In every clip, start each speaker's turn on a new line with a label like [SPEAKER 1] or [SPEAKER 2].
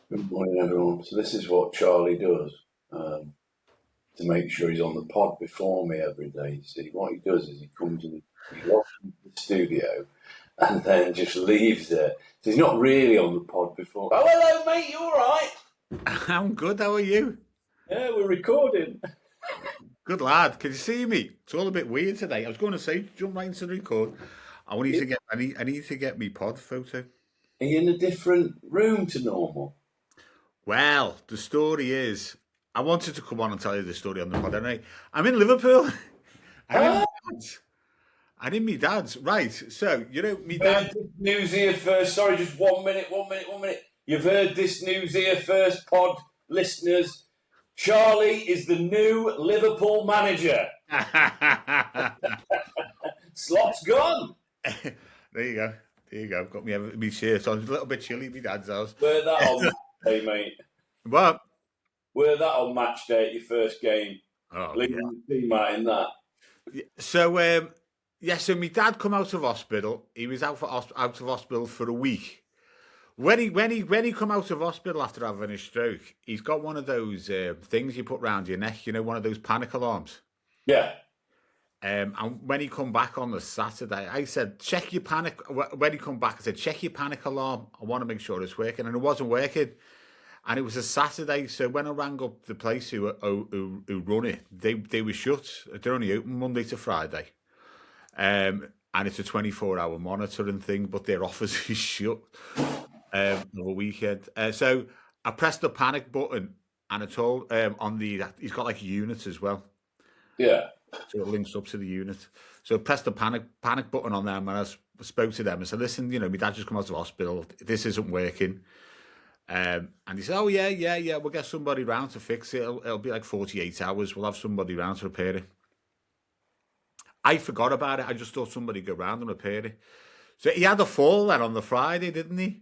[SPEAKER 1] Good morning, everyone. So this is what Charlie does to make sure he's on the pod before me every day. You see, what he does is he comes and he logs into the studio and then just leaves it. So he's not really on the pod before. Oh, hello, mate. You all right?
[SPEAKER 2] I'm good. How are you?
[SPEAKER 1] Yeah, we're recording.
[SPEAKER 2] Good lad. Can you see me? It's all a bit weird today. I was going to say jump right into the record. I want you
[SPEAKER 1] Are
[SPEAKER 2] to get. I need to get me pod photo.
[SPEAKER 1] you in a different room to normal?
[SPEAKER 2] Well, the story is, I wanted to come on and tell you the story on the pod. Anyway, I'm in Liverpool. I'm in
[SPEAKER 1] Ah,
[SPEAKER 2] my dad's. I'm in my dad's. Right. So my
[SPEAKER 1] you've
[SPEAKER 2] dad.
[SPEAKER 1] heard this news here first. Sorry, just 1 minute, 1 minute, 1 minute. You've heard this news here first, pod listeners. Charlie is the new Liverpool manager. Slot's gone.
[SPEAKER 2] There you go. There you go. Got me shirt on. It's a little bit chilly at my dad's house.
[SPEAKER 1] Wear that on match day, mate.
[SPEAKER 2] But
[SPEAKER 1] Wear that on match day at your first game.
[SPEAKER 2] oh yeah.
[SPEAKER 1] Leaving the team out in that.
[SPEAKER 2] So my dad come out of hospital. He was out of hospital for a week. When he come out of hospital after having a stroke, he's got one of those things you put round your neck. One of those panic alarms.
[SPEAKER 1] Yeah.
[SPEAKER 2] And when he come back on the Saturday, I said, check your panic. When he come back, I said, check your panic alarm. I want to make sure it's working, and it wasn't working. And it was a Saturday, so when I rang up the place who run it, they were shut. They're only open Monday to Friday. And it's a 24-hour monitoring thing, but their office is shut over the weekend. So I pressed the panic button, and I told he's got like units as well,
[SPEAKER 1] Yeah.
[SPEAKER 2] so it links up to the unit. So I pressed the panic button on them, and I spoke to them and said, "Listen, my dad just come out of hospital. This isn't working." And he said, "Oh yeah, we'll get somebody round to fix it. It'll be like 48 hours. We'll have somebody round to repair it." I forgot about it. I just thought somebody go round and repair it. So he had a fall then on the Friday, didn't he?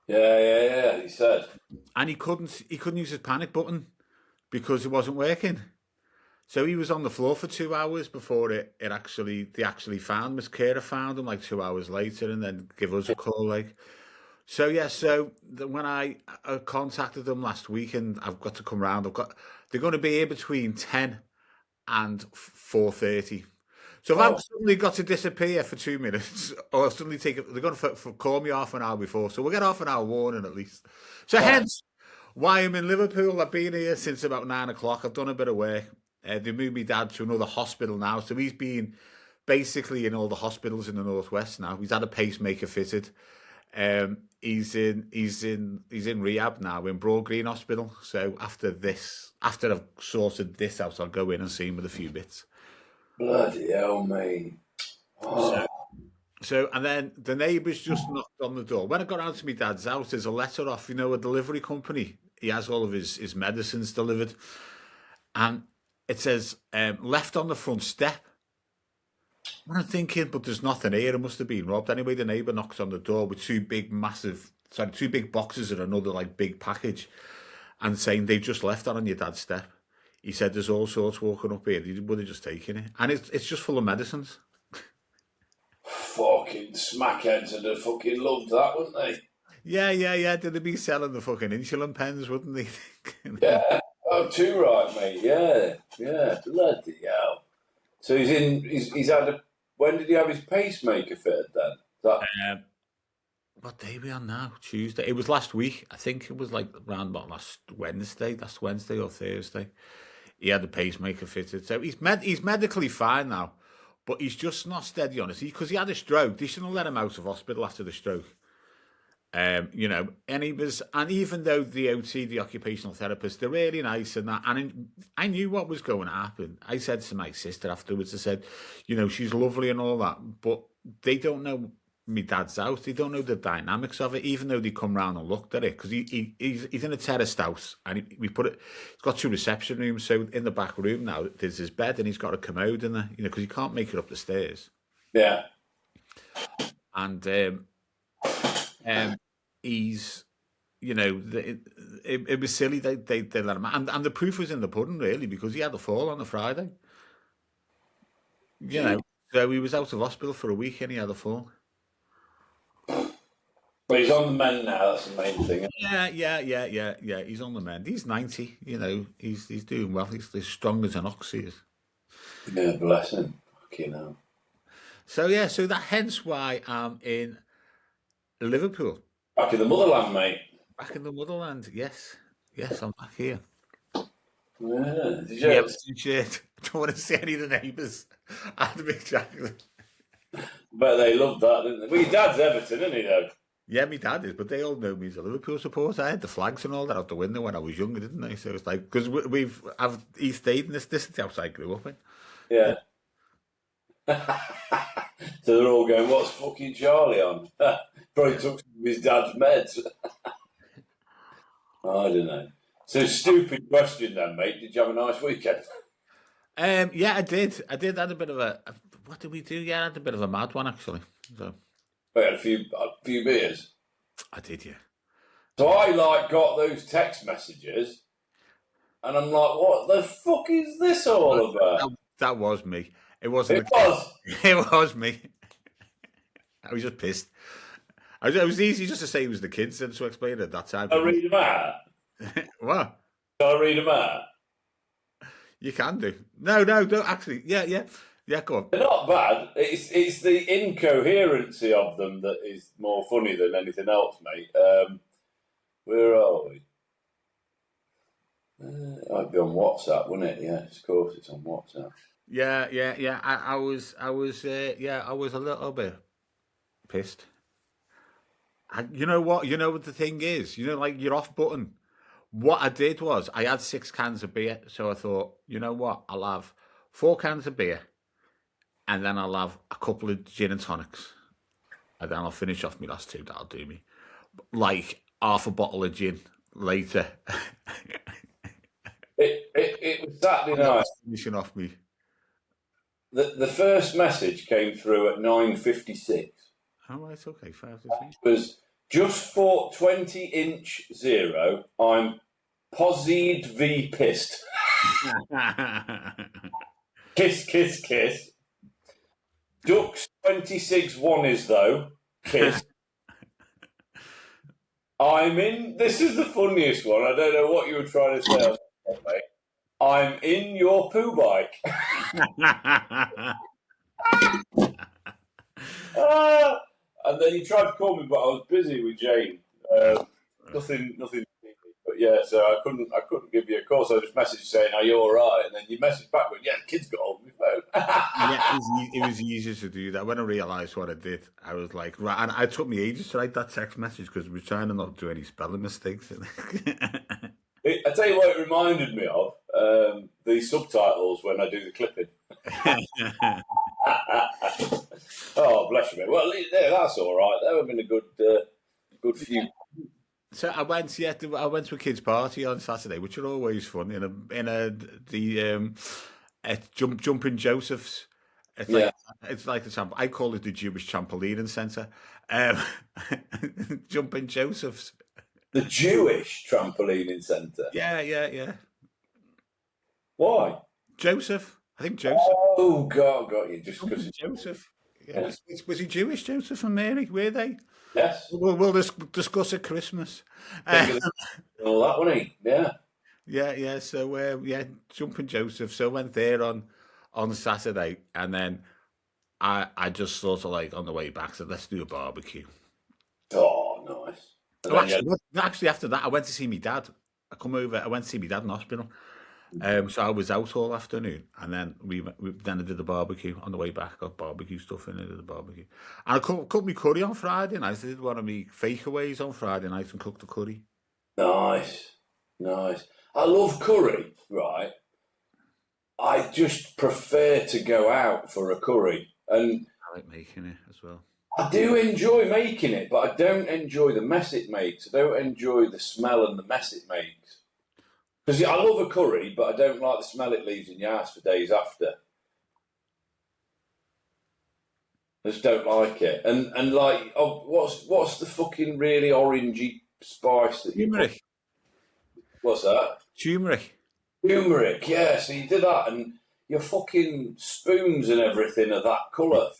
[SPEAKER 1] Yeah. He said.
[SPEAKER 2] And he couldn't use his panic button because it wasn't working. So he was on the floor for 2 hours before they actually found him. His carer found him like 2 hours later, and then give us a call. When I contacted them last week, and I've got to come round. They're going to be here between 10 and 4:30. So if I've
[SPEAKER 1] Oh,
[SPEAKER 2] suddenly got to disappear for 2 minutes, or I'll suddenly they're going to call me half an hour before, so we'll get half an hour warning at least. So
[SPEAKER 1] oh,
[SPEAKER 2] hence why I'm in Liverpool. I've been here since about 9 o'clock. I've done a bit of work. They moved my dad to another hospital now, so he's been basically in all the hospitals in the northwest now. He's had a pacemaker fitted. He's in rehab now in Broad Green Hospital. So after I've sorted this out, I'll go in and see him with a few bits.
[SPEAKER 1] bloody hell, mate.
[SPEAKER 2] So,
[SPEAKER 1] Oh,
[SPEAKER 2] and then the neighbours just knocked on the door. When I got round to my dad's house, there's a letter off, a delivery company. He has all of his medicines delivered. And it says, left on the front step. And I'm thinking, but there's nothing here. It must have been robbed. Anyway, the neighbour knocks on the door with two big boxes and another like big package, and saying they've just left on your dad's step. He said there's all sorts walking up here. He would have just taken it, and it's just full of medicines.
[SPEAKER 1] fucking smackheads would have fucking loved that, wouldn't they?
[SPEAKER 2] Yeah. They'd be selling the fucking insulin pens, wouldn't they?
[SPEAKER 1] Yeah. Oh, too right, mate. Yeah. Bloody hell. So he's had a. When did he have his pacemaker fitted then? That.
[SPEAKER 2] um, what day are we on now? Tuesday. It was last week. I think it was like around about last Wednesday or Thursday. He had the pacemaker fitted, so he's medically fine now, but he's just not steady on it because he had a stroke. They shouldn't have let him out of hospital after the stroke. And even though the OT, the occupational therapist, they're really nice and that, and I knew what was going to happen. I said to my sister afterwards, I said, she's lovely and all that, but they don't know my dad's house. They don't know the dynamics of it, even though they come round and looked at it, because he's in a terraced house, and it's got two reception rooms. So in the back room now, there's his bed, and he's got a commode in there, because he can't make it up the stairs.
[SPEAKER 1] Yeah.
[SPEAKER 2] And he's, it was silly they let him out. And the proof was in the pudding, really, because he had a fall on the Friday. So he was out of hospital for a week and he had a fall.
[SPEAKER 1] But he's on the mend now. That's the main thing.
[SPEAKER 2] Yeah. He's on the mend. He's 90. You know, he's doing well. He's strong as an ox. He is.
[SPEAKER 1] Yeah, bless him. Fucking hell.
[SPEAKER 2] So that hence why I'm in Liverpool.
[SPEAKER 1] Back in the motherland, mate.
[SPEAKER 2] Back in the motherland. Yes, I'm back here.
[SPEAKER 1] Yeah. Did
[SPEAKER 2] Yeah, shit. I don't want to see any of the neighbours. I had a big jacket.
[SPEAKER 1] But they loved that, didn't they? Well, your dad's Everton, isn't he, though?
[SPEAKER 2] Yeah, my dad is, but they all know me as a Liverpool supporter. I had the flags and all that out the window when I was younger, didn't I? So it's like, because he stayed in this is the house I grew up in.
[SPEAKER 1] Yeah. So they're all going, what's fucking Charlie on? Probably took some of his dad's meds. I don't know. So stupid question then, mate. Did you have a nice weekend?
[SPEAKER 2] Yeah, I did. I had a bit of a. What did we do? Yeah, I had a bit of a mad one actually. So
[SPEAKER 1] We had a few beers.
[SPEAKER 2] I did, yeah.
[SPEAKER 1] So I got those text messages, and I'm like, what the fuck is this all about?
[SPEAKER 2] That was me. It wasn't.
[SPEAKER 1] It was.
[SPEAKER 2] It was me. I was just pissed. It was easy just to say it was the kids and to explain it at that time.
[SPEAKER 1] I read them out.
[SPEAKER 2] What?
[SPEAKER 1] Shall I read them out?
[SPEAKER 2] You can do. No, don't actually. Yeah. Go on.
[SPEAKER 1] They're not bad. It's the incoherency of them that is more funny than anything else, mate. Where are we? I'd be on WhatsApp, wouldn't it? Yes, of course, it's on WhatsApp.
[SPEAKER 2] Yeah. I was a little bit pissed. You know what? You know what the thing is? You know, like your off button. What I did was I had 6 cans of beer, so I thought, you know what? I'll have 4 cans of beer, and then I'll have a couple of gin and tonics, and then I'll finish off my last 2. That'll do me. Like half a bottle of gin later.
[SPEAKER 1] It was Saturday night.
[SPEAKER 2] Finishing off me.
[SPEAKER 1] The first message came through at 9:56.
[SPEAKER 2] Oh, right, okay, 5 to 6.
[SPEAKER 1] It was just for 20-inch 0. I'm posied pissed. Kiss. Ducks 26-1 is though. Kiss. I'm in. This is the funniest one. I don't know what you were trying to say, mate. I'm in your poo bike. And then he tried to call me, but I was busy with Jane. Nothing. But yeah, so I couldn't give you a call. So I just messaged saying, "Are you all right?" And then you messaged back with, "Yeah, the kid's got hold of my phone."
[SPEAKER 2] Yeah, it was easier to do that. When I realised what I did, I was like, right. And it took me ages to write that text message because we were trying to not do any spelling mistakes.
[SPEAKER 1] I tell you what, it reminded me of the subtitles when I do the clipping. Oh, bless you, mate. Well, yeah, that's all right. That would have been a good few.
[SPEAKER 2] So I went to a kids' party on Saturday, which are always fun. Jumping Joseph's. It's like the I call it the Jewish trampoline centre. Jumping Joseph's.
[SPEAKER 1] The Jewish trampolining centre.
[SPEAKER 2] Yeah.
[SPEAKER 1] Why?
[SPEAKER 2] Joseph. I think Joseph.
[SPEAKER 1] Oh God, got you. Just because
[SPEAKER 2] Joseph. Yeah. Was he Jewish, Joseph and Mary? Were they?
[SPEAKER 1] Yes.
[SPEAKER 2] We'll discuss at Christmas.
[SPEAKER 1] All that, wasn't he? Yeah.
[SPEAKER 2] Yeah. So Jumping Joseph. So I went there on Saturday, and then I just sort of like on the way back said, let's do a barbecue.
[SPEAKER 1] Oh, nice.
[SPEAKER 2] Actually, after that, I went to see my dad. I went to see my dad in hospital. So I was out all afternoon, and then then I did the barbecue on the way back. Got barbecue stuff in. I did the barbecue, and I cooked my curry on Friday night. I did one of my fakeaways on Friday night and cooked the curry.
[SPEAKER 1] Nice. I love curry, right? I just prefer to go out for a curry, and
[SPEAKER 2] I like making it as well.
[SPEAKER 1] I do enjoy making it, but I don't enjoy the mess it makes. I don't enjoy the smell and the mess it makes. Because I love a curry, but I don't like the smell it leaves in your house for days after. I just don't like it. And like, what's the fucking really orangey spice that you
[SPEAKER 2] Turmeric.
[SPEAKER 1] What's that?
[SPEAKER 2] Turmeric.
[SPEAKER 1] Turmeric, yeah. So you do that, and your fucking spoons and everything are that colour.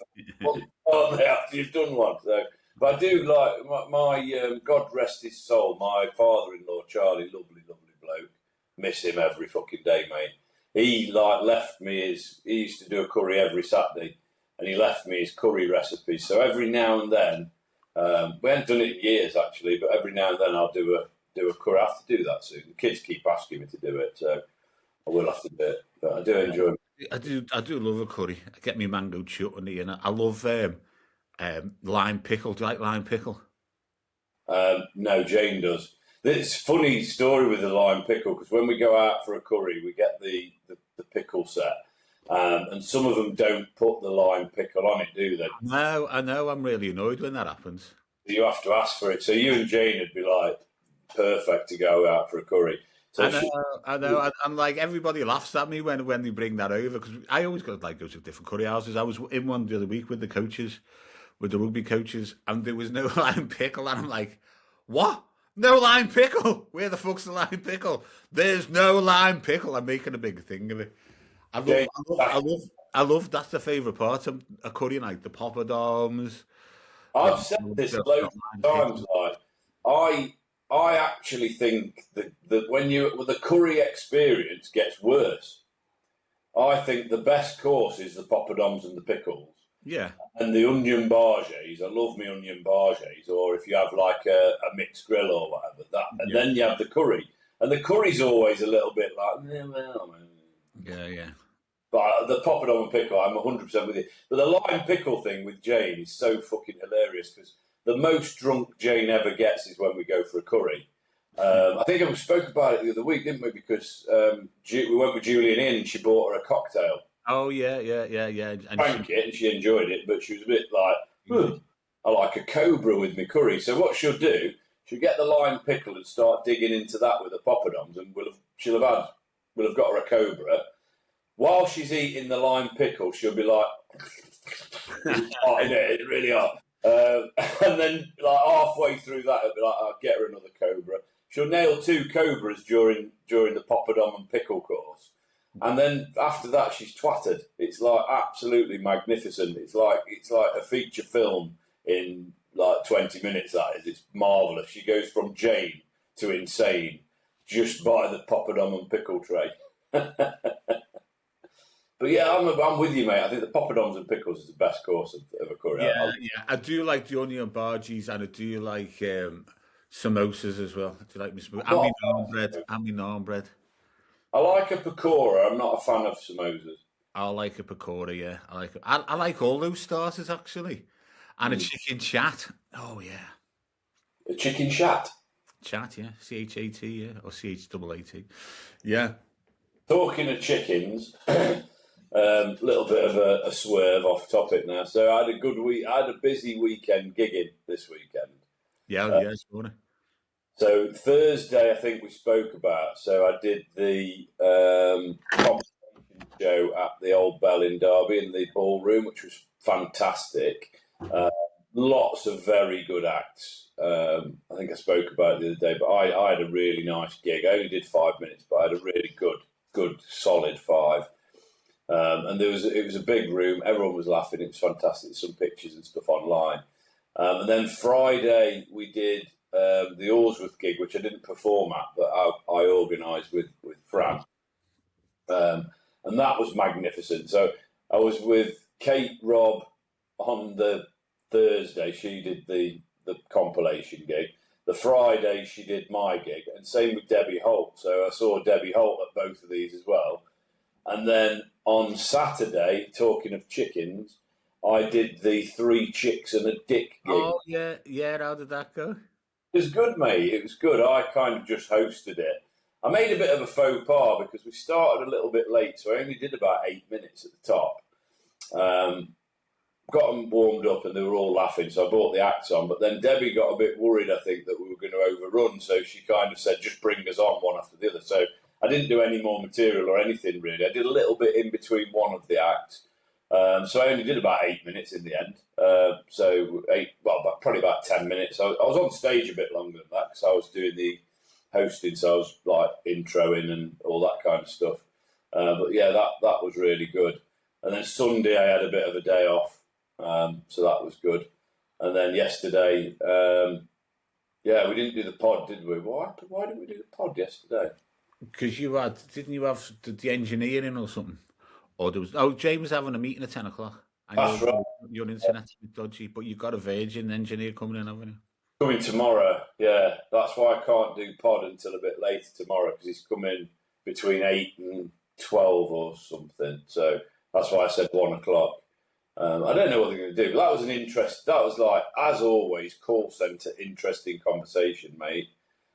[SPEAKER 1] Aren't they, after you've done one? So But I do like my God rest his soul. My father-in-law Charlie, lovely bloke. Miss him every fucking day, mate. He left me he used to do a curry every Saturday, and he left me his curry recipes. So every now and then, we haven't done it in years actually, but every now and then I'll do a curry. I have to do that soon. The kids keep asking me to do it, so I will have to do it. But I do enjoy it.
[SPEAKER 2] I do love a curry. I get me mango chutney, and I love lime pickle. Do you like lime pickle?
[SPEAKER 1] No, Jane does. It's a funny story with the lime pickle, because when we go out for a curry, we get the pickle set, and some of them don't put the lime pickle on it, do they?
[SPEAKER 2] No, I know. I'm really annoyed when that happens.
[SPEAKER 1] You have to ask for it. So you and Jane would be like perfect to go out for a curry. So
[SPEAKER 2] I know. I'm like, everybody laughs at me when they bring that over, because I always go to different curry houses. I was in one the other week with the coaches, with the rugby coaches, and there was no lime pickle, and I'm like, what? No lime pickle? Where the fuck's the lime pickle? There's no lime pickle. I'm making a big thing of it. I love. That's the favourite part of a curry, like the poppadoms.
[SPEAKER 1] I've said this loads of times. Like, I actually think that when the curry experience gets worse, I think the best course is the poppadoms and the pickles.
[SPEAKER 2] Yeah.
[SPEAKER 1] And the onion barges. I love me onion barges. Or if you have like a mixed grill or whatever, and then you have the curry. And the curry's always a little bit like,
[SPEAKER 2] yeah.
[SPEAKER 1] But the poppadom and pickle, I'm 100% with you. But the lime pickle thing with Jane is so fucking hilarious, because the most drunk Jane ever gets is when we go for a curry. I think we spoke about it the other week, didn't we? Because we went with Julian in and she bought her a cocktail.
[SPEAKER 2] Oh, yeah.
[SPEAKER 1] And drank it and she enjoyed it, but she was a bit like, I like a cobra with my curry. So what she'll do, she'll get the lime pickle and start digging into that with the poppadoms, and we'll have got her a cobra. While she's eating the lime pickle, she'll be like, it's really hot. And then, like, halfway through that, it'll be like, I'll get her another cobra. She'll nail 2 cobras during the poppadom and pickle course. And then after that, she's twatted. It's like absolutely magnificent. It's like a feature film in like 20 minutes, that is. It's marvellous. She goes from Jane to insane just by the poppadom and pickle tray. But yeah, I'm with you, mate. I think the poppadoms and pickles is the best course of a curry.
[SPEAKER 2] Yeah. I do like the onion barges, and I do like samosas as well. I do like my naan bread.
[SPEAKER 1] I like a pakora. I'm not a fan of samosas.
[SPEAKER 2] I like a pakora, yeah. I like all those starters, actually. And a chicken chat. Oh, yeah.
[SPEAKER 1] A chicken chat?
[SPEAKER 2] Chat, yeah. CHAT, yeah. Or CHAAT. Yeah.
[SPEAKER 1] Talking of chickens... little bit of a swerve off topic now. So I had a good week. I had a busy weekend gigging this weekend.
[SPEAKER 2] Yeah, it's funny.
[SPEAKER 1] So Thursday, I think we spoke about. So I did the competition show at the Old Bell in Derby in the ballroom, which was fantastic. Lots of very good acts. I think I spoke about it the other day, but I had a really nice gig. I only did 5 minutes, but I had a really good, solid 5. And it was a big room. Everyone was laughing. It was fantastic. Some pictures and stuff online. And then Friday we did the Orsworth gig, which I didn't perform at, but I organised with Fran. And that was magnificent. So I was with Kate Robb on the Thursday. She did the compilation gig. The Friday she did my gig, and same with Debbie Holt. So I saw Debbie Holt at both of these as well. And then on Saturday, talking of chickens, I did the 3 chicks and a dick gig.
[SPEAKER 2] Oh, yeah. How did that go?
[SPEAKER 1] It was good, mate. It was good. I kind of just hosted it. I made a bit of a faux pas because we started a little bit late, so I only did about 8 minutes at the top. Got them warmed up and they were all laughing, so I brought the acts on. But then Debbie got a bit worried, I think, that we were going to overrun, so she kind of said, just bring us on one after the other. So I didn't do any more material or anything, really. I did a little bit in between one of the acts. So I only did about 8 minutes in the end. Probably about 10 minutes. I was on stage a bit longer than that because I was doing the hosting, so I was like introing and all that kind of stuff. But yeah, that was really good. And then Sunday I had a bit of a day off, so that was good. And then yesterday, we didn't do the pod, did we? Why didn't we do the pod yesterday?
[SPEAKER 2] Because didn't you have the engineer in or something? Or James was having a meeting at 10 o'clock. And
[SPEAKER 1] That's right.
[SPEAKER 2] Your internet's a bit dodgy, but you've got a Virgin engineer coming in, haven't you?
[SPEAKER 1] Coming tomorrow, yeah. That's why I can't do pod until a bit later tomorrow, because he's coming between 8 and 12 or something. So that's why I said 1 o'clock. I don't know what they're going to do, but that was like, as always, call centre interesting conversation, mate.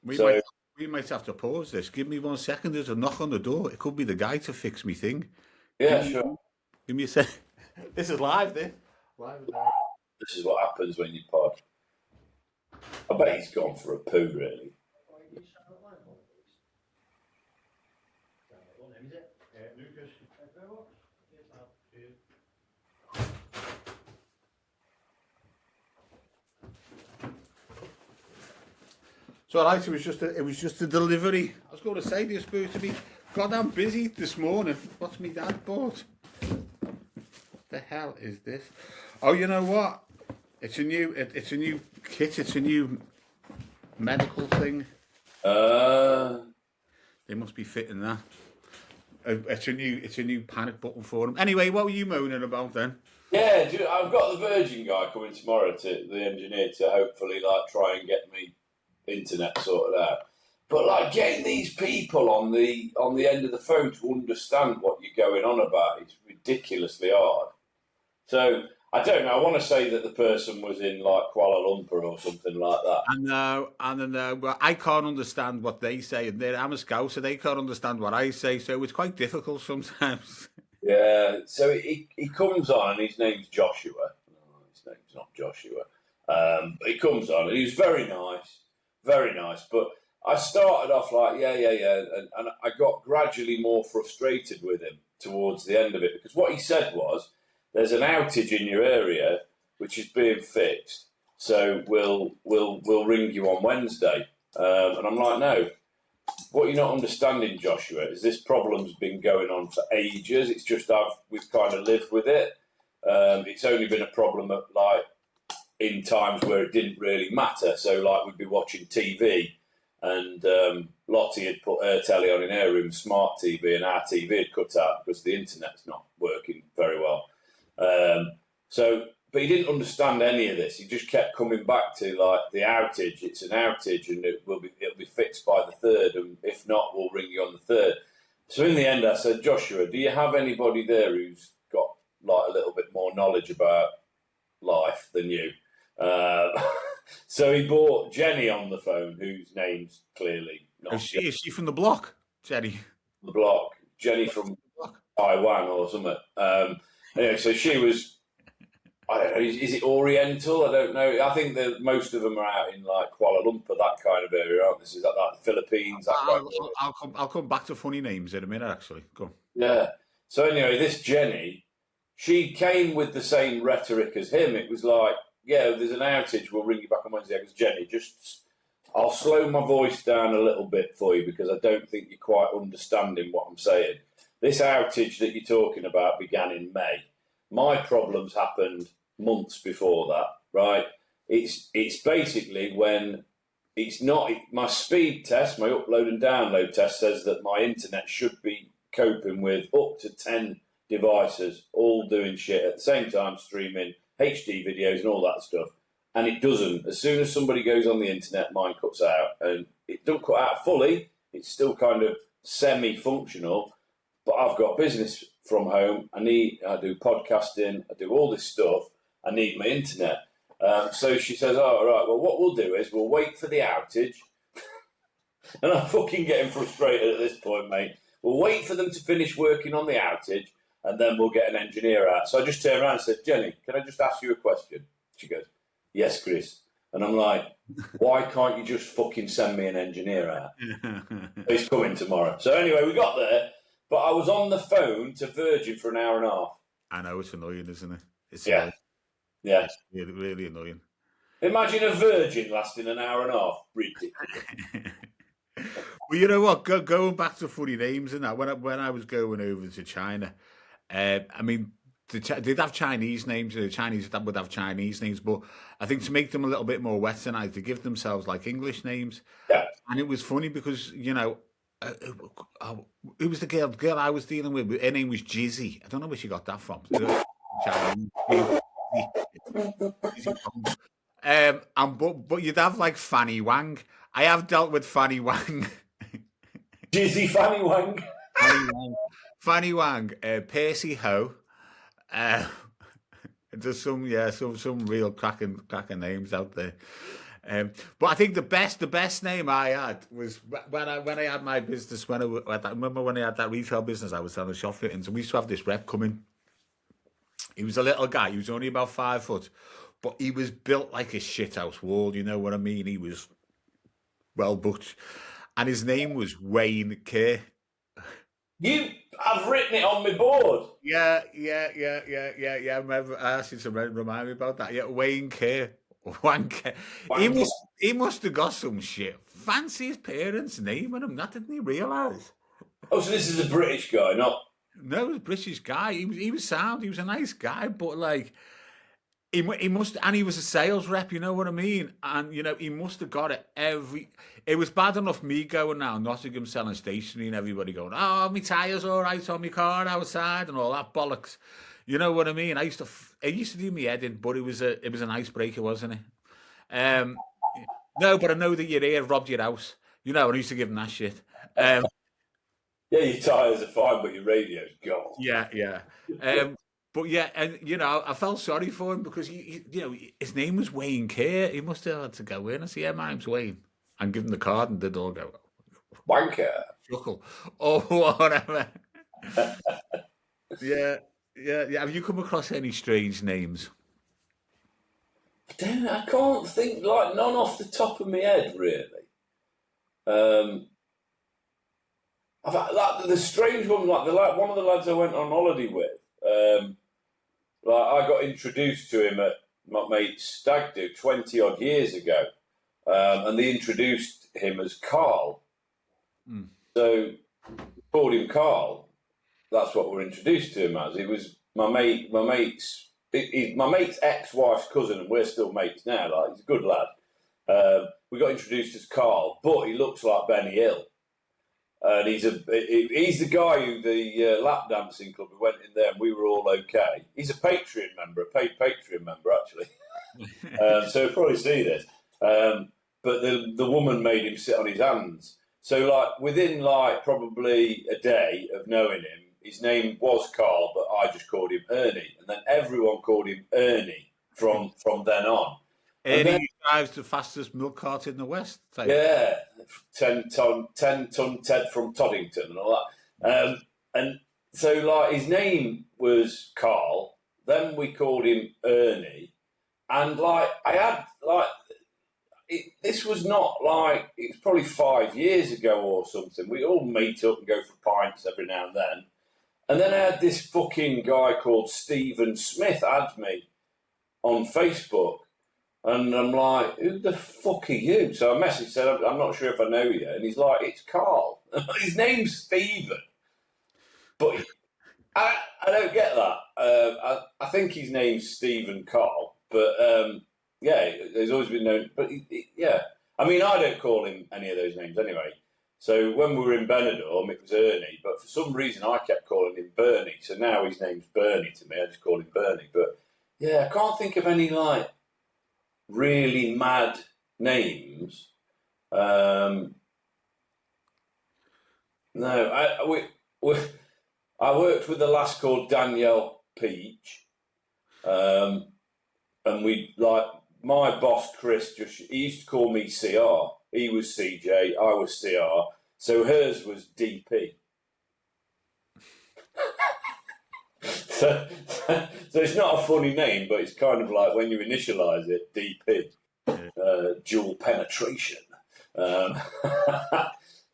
[SPEAKER 2] We might have to pause this. Give me 1 second. There's a knock on the door. It could be the guy to fix me thing.
[SPEAKER 1] Yeah, sure.
[SPEAKER 2] Give me a sec. This is live, this.
[SPEAKER 1] This is what happens when you pod. I bet he's gone for a poo, really.
[SPEAKER 2] So it was just a delivery. I was going to say they're supposed to be goddamn busy this morning. What's me dad bought? What the hell is this? Oh, you know what? It's a new kit. It's a new medical thing. They must be fitting that. It's a new panic button for them. Anyway, what were you moaning about then?
[SPEAKER 1] Yeah, I've got the Virgin guy coming tomorrow, the engineer, to hopefully try and get me internet sorted out. But getting these people on the end of the phone to understand what you're going on about is ridiculously hard. So I don't know. I want to say that the person was in Kuala Lumpur or something like that.
[SPEAKER 2] I know. Well, I can't understand what they say, and I'm a scout, so they can't understand what I say. So it's quite difficult sometimes.
[SPEAKER 1] Yeah. So he comes on, and his name's Joshua. No, his name's not Joshua. But he comes on, and he's very nice. Very nice, but I started off and I got gradually more frustrated with him towards the end of it, because what he said was, there's an outage in your area which is being fixed, so we'll ring you on Wednesday. And I'm like, no, what you're not understanding, Joshua, is this problem's been going on for ages. It's just we've kind of lived with it. It's only been a problem at in times where it didn't really matter. So we'd be watching TV, and Lottie had put her telly on in her room, smart TV, and our TV had cut out because the internet's not working very well. But he didn't understand any of this. He just kept coming back to the outage. It's an outage, and it'll be fixed by the 3rd, and if not, we'll ring you on the 3rd. So in the end, I said, Joshua, do you have anybody there who's got a little bit more knowledge about life than you? So he brought Jenny on the phone, whose name's clearly not.
[SPEAKER 2] Is she from the block, Jenny?
[SPEAKER 1] The block, Jenny from Taiwan or something. Anyway, so she was. I don't know. Is it Oriental? I don't know. I think that most of them are out in Kuala Lumpur, that kind of area, aren't they? Is that the Philippines?
[SPEAKER 2] I'll come back to funny names in a minute. Actually, go on.
[SPEAKER 1] Yeah. So anyway, this Jenny, she came with the same rhetoric as him. It was yeah, there's an outage, we'll ring you back on Wednesday. Because Jenny, I'll slow my voice down a little bit for you, because I don't think you're quite understanding what I'm saying. This outage that you're talking about began in May. My problems happened months before that, right? It's basically when it's not, my speed test, my upload and download test says that my internet should be coping with up to 10 devices, all doing shit at the same time, streaming HD videos and all that stuff, and it doesn't. As soon as somebody goes on the internet, mine cuts out, and it don't cut out fully. It's still kind of semi-functional, but I've got business from home. I do podcasting, I do all this stuff. I need my internet. So she says, "Oh, right. Well, what we'll do is we'll wait for the outage." And I'm fucking getting frustrated at this point, mate. We'll wait for them to finish working on the outage, and then we'll get an engineer out. So I just turned around and said, Jenny, can I just ask you a question? She goes, yes, Chris. And I'm like, why can't you just fucking send me an engineer out? He's coming tomorrow. So anyway, we got there, but I was on the phone to Virgin for an hour and a half.
[SPEAKER 2] I know, it's annoying, isn't it? It's
[SPEAKER 1] yeah.
[SPEAKER 2] It's really, really annoying.
[SPEAKER 1] Imagine a Virgin lasting an hour and a half. Ridiculous.
[SPEAKER 2] Well, you know what? Going back to funny names and that, when I was going over to China, they'd have Chinese names. The Chinese that would have Chinese names, but I think to make them a little bit more Westernized, they give themselves like English names.
[SPEAKER 1] Yeah.
[SPEAKER 2] And it was funny because who was the girl? The girl I was dealing with, her name was Jizzy. I don't know where she got that from. Chinese. And but you'd have like Fanny Wang. I have dealt with Fanny Wang.
[SPEAKER 1] Jizzy Fanny Wang.
[SPEAKER 2] Fanny Wang, Percy Ho. There's some real cracking names out there. But I think the best name I had was when I had my business. I remember when I had that retail business, I was selling shop fittings, and we used to have this rep coming. He was a little guy. He was only about 5 foot, but he was built like a shithouse wall. You know what I mean? He was well booked, and his name was Wayne Kerr.
[SPEAKER 1] I've written it on my board.
[SPEAKER 2] Yeah. I remember I asked you to remind me about that. Yeah, Wayne Kerr. Wanker. He must have got some shit. Fancy his parents naming him. That didn't he realise?
[SPEAKER 1] Oh, so this is a British guy, not?
[SPEAKER 2] No, he was a British guy. He was sound. He was a nice guy, but like he must, and he was a sales rep. You know what I mean? And he must have got it every. It was bad enough me going now Nottingham selling stationery and everybody going, "Oh, my tyres all right on my car outside" and all that bollocks. You know what I mean? It used to do me head in, but it was an icebreaker, wasn't it? No, but I know that your ear robbed your house. And I used to give him that shit.
[SPEAKER 1] Yeah, your tyres are fine, but your radio's gone.
[SPEAKER 2] Yeah. But yeah, and I felt sorry for him because his name was Wayne Kerr. He must have had to go in and say, "Yeah, my name's Wayne," and give him the card, and they'd all go,
[SPEAKER 1] "Wanker,"
[SPEAKER 2] chuckle, or whatever. Yeah. Have you come across any strange names?
[SPEAKER 1] I can't think, like, none off the top of my head, really. I've had, like, the strange one, like one of the lads I went on holiday with. I got introduced to him at my mate's stag do 20 odd years ago, and they introduced him as Carl. So called him Carl. That's what we're introduced to him as. It was my mate's ex-wife's cousin, and we're still mates now. Like, he's a good lad. We got introduced as Carl, but he looks like Benny Hill, and he's the guy who the lap dancing club. We went in there, and we were all okay. He's a Patreon member, a paid Patreon member actually. So he'll probably see this. But the woman made him sit on his hands. So like within like probably a day of knowing him. His name was Carl, but I just called him Ernie, and then everyone called him Ernie from then on.
[SPEAKER 2] Ernie drives the fastest milk cart in the West.
[SPEAKER 1] Yeah, 10-ton Ted from Toddington and all that. And so, like, his name was Carl. Then we called him Ernie, and like I had like this was not like it was probably 5 years ago or something. We all meet up and go for pints every now and then. And then I had this fucking guy called Stephen Smith add me on Facebook. And I'm like, who the fuck are you? So I messaged, said, I'm not sure if I know you. And he's like, it's Carl. His name's Stephen. But I don't get that. I think his name's Stephen Carl. But, yeah, there's always been known. But, yeah. I mean, I don't call him any of those names anyway. So when we were in Benidorm, it was Ernie, but for some reason I kept calling him Bernie. So now his name's Bernie to me. I just call him Bernie. But yeah, I can't think of any like really mad names. No, I worked with a lass called Danielle Peach, and we like my boss Chris. He used to call me CR. He was CJ, I was CR, so hers was DP. so it's not a funny name, but it's kind of like when you initialise it, DP, dual penetration. But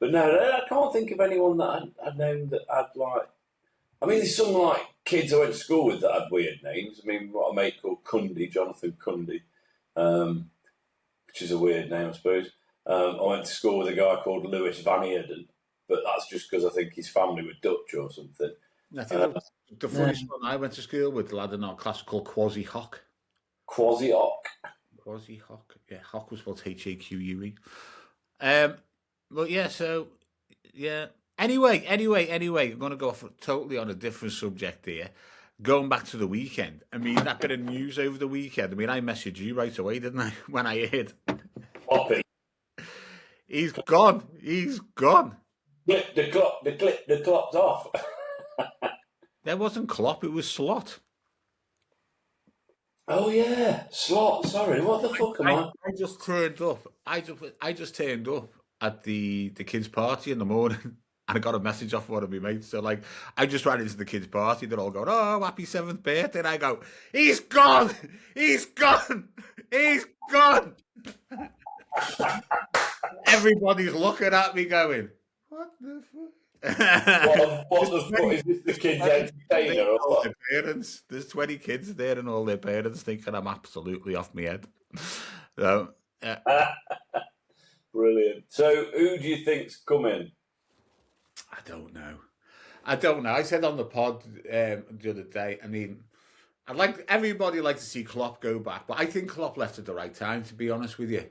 [SPEAKER 1] no, I can't think of anyone that I'd known that had like. I mean, there's some like kids I went to school with that had weird names. I mean, what a mate called Cundy, Jonathan Cundy, which is a weird name, I suppose. I went to school with a guy called Lewis Van Eerden, but that's just because I think his family were Dutch or something.
[SPEAKER 2] I think the funniest one I went to school with, the lad in our class called Quasi Hock.
[SPEAKER 1] Quasi-Ock.
[SPEAKER 2] Quasi Hock. Yeah, Hock was spelled Haque. But yeah, so yeah. Anyway, I'm going to go off totally on a different subject here. Going back to the weekend, I mean, that bit of news over the weekend. I mean, I messaged you right away, didn't I? When I heard
[SPEAKER 1] Poppy.
[SPEAKER 2] he's gone. He's gone.
[SPEAKER 1] The clock's off.
[SPEAKER 2] There wasn't Klopp, it was Slot.
[SPEAKER 1] Oh yeah, Slot. Sorry, what the fuck am I?
[SPEAKER 2] I just turned up. I just turned up at the kids' party in the morning, and I got a message off one of my mates. So like, I just ran into the kids' party. They're all going, "Oh, happy 7th birthday!" And I go, "He's gone! He's gone! He's gone!" Everybody's looking at me, going, "What the fuck?"
[SPEAKER 1] What the fuck is this? The kids' entertainer or what?
[SPEAKER 2] Their parents. There's 20 kids there, and all their parents thinking I'm absolutely off my head. So,
[SPEAKER 1] Brilliant. So, who do you think's coming?
[SPEAKER 2] I don't know. I said on the pod the other day. I mean, everybody like to see Klopp go back, but I think Klopp left at the right time. To be honest with you,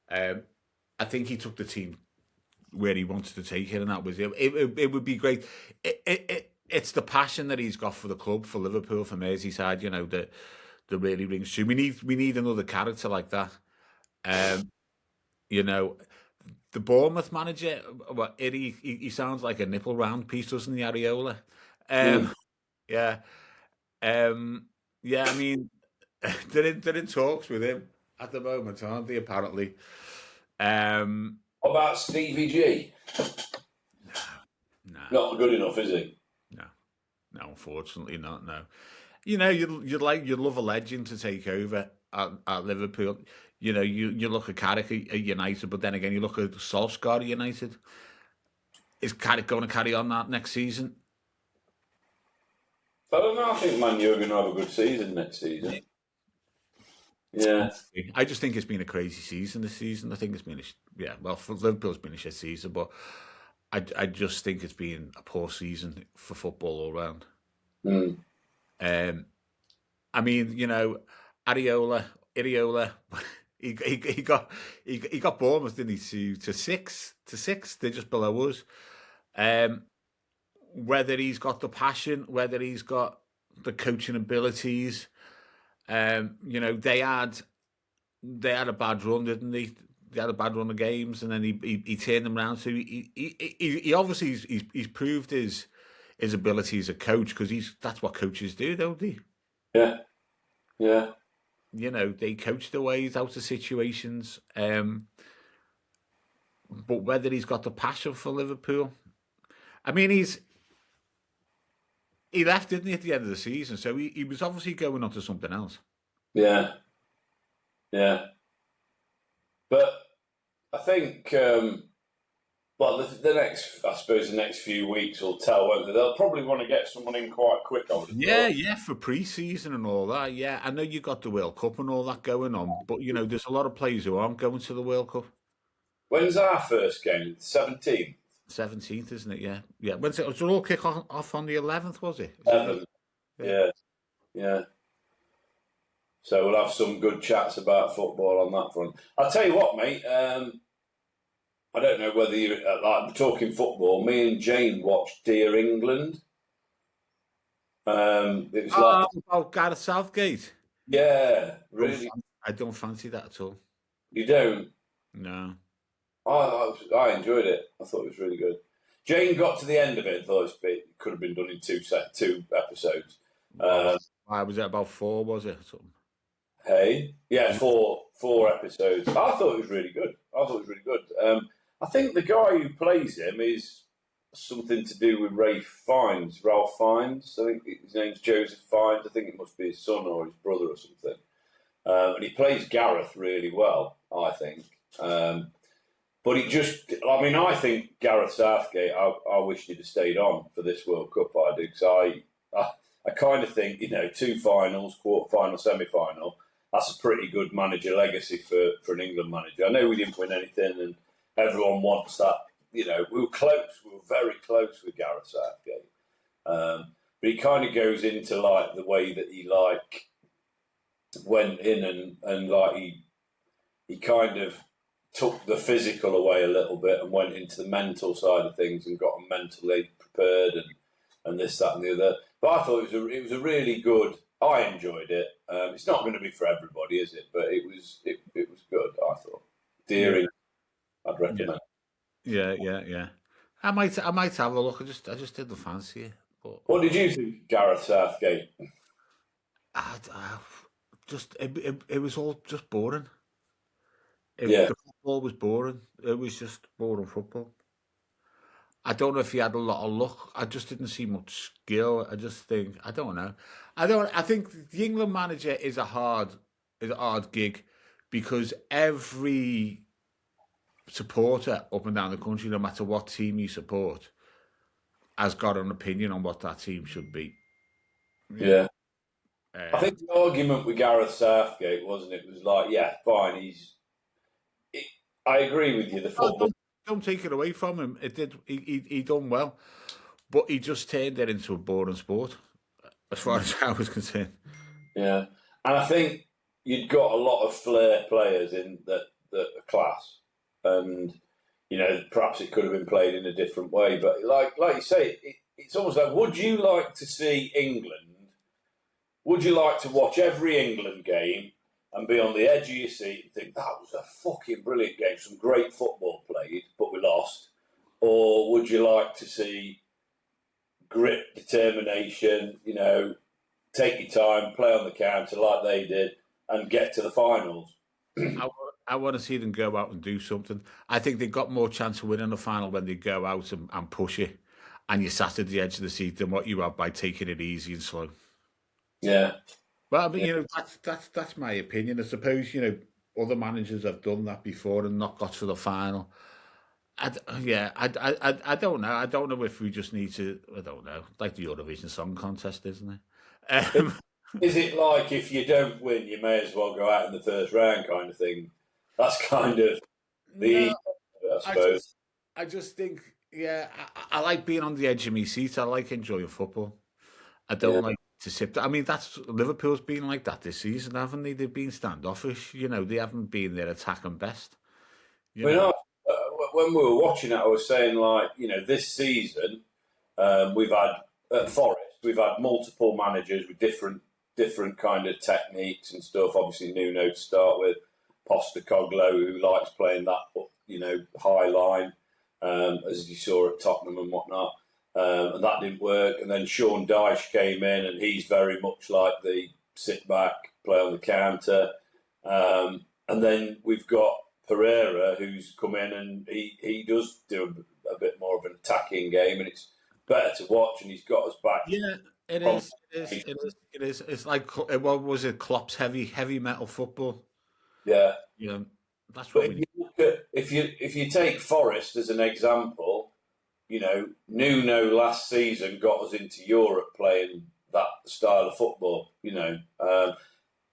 [SPEAKER 2] I think he took the team where he wanted to take it, and that was it. It would be great. It's the passion that he's got for the club, for Liverpool, for Merseyside. You know that really rings true. We need another character like that. You know, the Bournemouth manager, he sounds like a nipple round piece, doesn't he, Areola? Yeah. Yeah, I mean, they're in talks with him at the moment, aren't they, apparently?
[SPEAKER 1] What about Stevie G?
[SPEAKER 2] No.
[SPEAKER 1] Not good enough, is he?
[SPEAKER 2] No, unfortunately not, no. You know, you'd love a legend to take over at Liverpool. You know, you look at Carrick at United, but then again, you look at Solskjaer at United. Is Carrick going to carry on that next season?
[SPEAKER 1] I don't know. I think Man U are going to have a good season next season. Yeah.
[SPEAKER 2] I just think it's been a crazy season this season. I think it's been, for Liverpool's been a shit season, but I just think it's been a poor season for football all round. I mean, you know, Areola, he got Bournemouth, didn't he, to six. They're just below us. Whether he's got the passion, whether he's got the coaching abilities, you know, they had a bad run, didn't they? They had a bad run of games, and then he turned them around. So he obviously he's proved his ability as a coach, because that's what coaches do, don't they?
[SPEAKER 1] Yeah.
[SPEAKER 2] You know, they coach their ways out of situations. But whether he's got the passion for Liverpool, I mean, he left, didn't he, at the end of the season? So he was obviously going on to something else.
[SPEAKER 1] Yeah. But I think, the next few weeks will tell, won't they? They'll probably want to get someone in quite quick, I would have thought.
[SPEAKER 2] Yeah, for pre-season and all that. Yeah, I know you got the World Cup and all that going on, but, you know, there's a lot of players who aren't going to the World Cup.
[SPEAKER 1] When's our first game? 17th?
[SPEAKER 2] 17th, isn't it? Yeah. When's it? Was it all kick off on the 11th, was it?
[SPEAKER 1] 11th. Yeah. So we'll have some good chats about football on that front. I'll tell you what, mate. I don't know whether you like talking football. Me and Jane watched Dear England. It was
[SPEAKER 2] about Gareth Southgate.
[SPEAKER 1] Yeah, really.
[SPEAKER 2] I don't fancy that at all.
[SPEAKER 1] You don't?
[SPEAKER 2] No.
[SPEAKER 1] I enjoyed it. I thought it was really good. Jane got to the end of it and thought it could have been done in two episodes.
[SPEAKER 2] Was it about 4, was it? Something?
[SPEAKER 1] Hey? Yeah, four episodes. I thought it was really good. I think the guy who plays him is something to do with Ralph Fiennes. I think his name's Joseph Fiennes. I think it must be his son or his brother or something. And he plays Gareth really well, I think. But I think Gareth Southgate, I wish he'd have stayed on for this World Cup, I do, because I kind of think, you know, 2 finals, quarter-final, semi-final, that's a pretty good manager legacy for an England manager. I know we didn't win anything, and everyone wants that. You know, we were close. We were very close with Gareth Southgate. But he kind of goes into like the way that he like went in and like he kind of took the physical away a little bit and went into the mental side of things and got them mentally prepared and this, that, and the other. But I thought it was a really good. I enjoyed it. It's not going to be for everybody, is it? But it was good. I thought. Deering, I'd recommend.
[SPEAKER 2] Yeah. I might have a look. I just didn't fancy it. But
[SPEAKER 1] What did you think, Gareth Southgate?
[SPEAKER 2] It was all just boring.
[SPEAKER 1] Yeah,
[SPEAKER 2] The football was boring. It was just boring football. I don't know if he had a lot of luck. I just didn't see much skill. I just think I don't know. I think the England manager is a hard gig because every supporter up and down the country, no matter what team you support, has got an opinion on what that team should be.
[SPEAKER 1] yeah. I
[SPEAKER 2] Um,
[SPEAKER 1] think the argument with Gareth Southgate wasn't it was like, yeah, fine. I agree with you. The
[SPEAKER 2] oh,
[SPEAKER 1] football.
[SPEAKER 2] don't take it away from him. It did. He done well, but he just turned it into a boring sport, as far as I was concerned.
[SPEAKER 1] Yeah, and I think you'd got a lot of flair players in that are class, and perhaps it could have been played in a different way. But like you say, it's almost like, would you like to see England? Would you like to watch every England game and be on the edge of your seat and think that was a fucking brilliant game, some great football played, but we lost? Or would you like to see grit, determination, take your time, play on the counter like they did, and get to the finals?
[SPEAKER 2] I want to see them go out and do something. I think they've got more chance of winning the final when they go out and push it, and you sat at the edge of the seat than what you have by taking it easy and slow.
[SPEAKER 1] Yeah.
[SPEAKER 2] Well, I mean, that's my opinion. I suppose other managers have done that before and not got to the final. I don't know. I don't know if we just need to. I don't know. Like the Eurovision Song Contest, isn't it?
[SPEAKER 1] Is it like if you don't win, you may as well go out in the first round kind of thing? That's kind of the
[SPEAKER 2] No,
[SPEAKER 1] easy, I suppose.
[SPEAKER 2] I just think, yeah, I like being on the edge of my seat. I like enjoying football. I don't
[SPEAKER 1] Yeah.
[SPEAKER 2] like to sit. I mean, that's Liverpool's been like that this season, haven't they? They've been standoffish. They haven't been their attacking best. You
[SPEAKER 1] I mean,
[SPEAKER 2] know,
[SPEAKER 1] when we were watching it, I was saying, like, this season, we've had at Forest, we've had multiple managers with different kind of techniques and stuff. Obviously, Nuno to start with, Postecoglou, who likes playing that, high line, as you saw at Tottenham and whatnot. And that didn't work. And then Sean Dyche came in, and he's very much like the sit back, play on the counter. And then we've got Pereira, who's come in, and he does do a bit more of an attacking game, and it's better to watch. And he's got us back.
[SPEAKER 2] yeah, it is. It is. It's like what was it? Klopp's heavy metal football.
[SPEAKER 1] Yeah.
[SPEAKER 2] That's
[SPEAKER 1] But
[SPEAKER 2] what we need.
[SPEAKER 1] if you take Forest as an example, Nuno last season got us into Europe playing that style of football.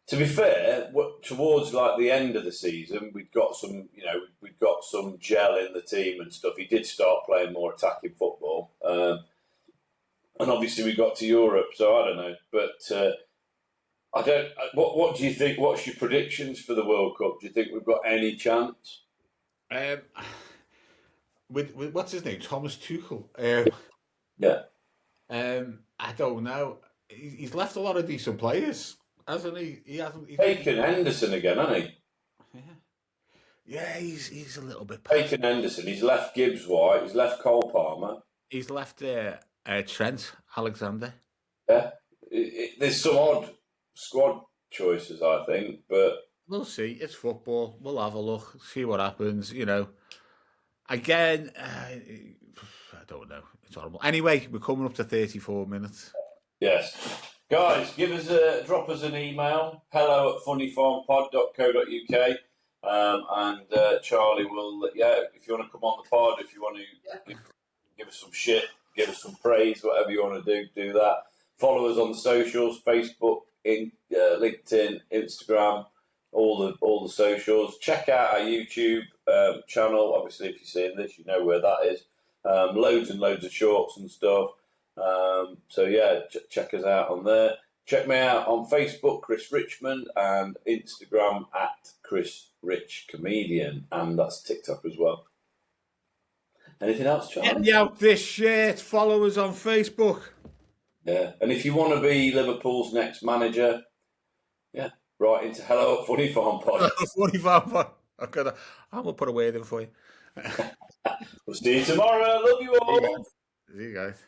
[SPEAKER 1] To be fair, towards like the end of the season, we'd got some gel in the team and stuff. He did start playing more attacking football, and obviously we got to Europe. So I don't know, but I don't. What do you think? What's your predictions for the World Cup? Do you think we've got any chance?
[SPEAKER 2] Um, with what's his name, Thomas Tuchel.
[SPEAKER 1] Yeah.
[SPEAKER 2] I don't know. He's left a lot of decent players, hasn't he? He hasn't.
[SPEAKER 1] Taken Henderson again, hasn't he?
[SPEAKER 2] Yeah, he's a little bit.
[SPEAKER 1] Taken Henderson. He's left Gibbs White. He's left Cole Palmer.
[SPEAKER 2] He's left Trent Alexander.
[SPEAKER 1] Yeah. There's some odd squad choices, I think, but
[SPEAKER 2] We'll see. It's football. We'll have a look, see what happens. Again, I don't know. It's horrible. Anyway, we're coming up to 34 minutes.
[SPEAKER 1] yes. Guys, drop us an email, hello@funnyfarmpod.co.uk, and Charlie will, if you want to come on the pod, if you want to give us some shit, give us some praise, whatever you want to do that. Follow us on the socials, Facebook, LinkedIn, Instagram, all the socials. Check out our YouTube channel. Obviously, if you're seeing this, you know where that is. Loads and loads of shorts and stuff. So yeah, check us out on there. Check me out on Facebook, Chris Richmond, and Instagram at Chris Rich Comedian, and that's TikTok as well. Anything else, Charlie?
[SPEAKER 2] Get me out this shit. Follow us on Facebook.
[SPEAKER 1] Yeah, and if you want to be Liverpool's next manager, yeah, write into hello at Funnyfarm Pod.
[SPEAKER 2] Funnyfarm Pod. I'm gonna put a word in for you.
[SPEAKER 1] We'll see you tomorrow. Love you all.
[SPEAKER 2] See you guys.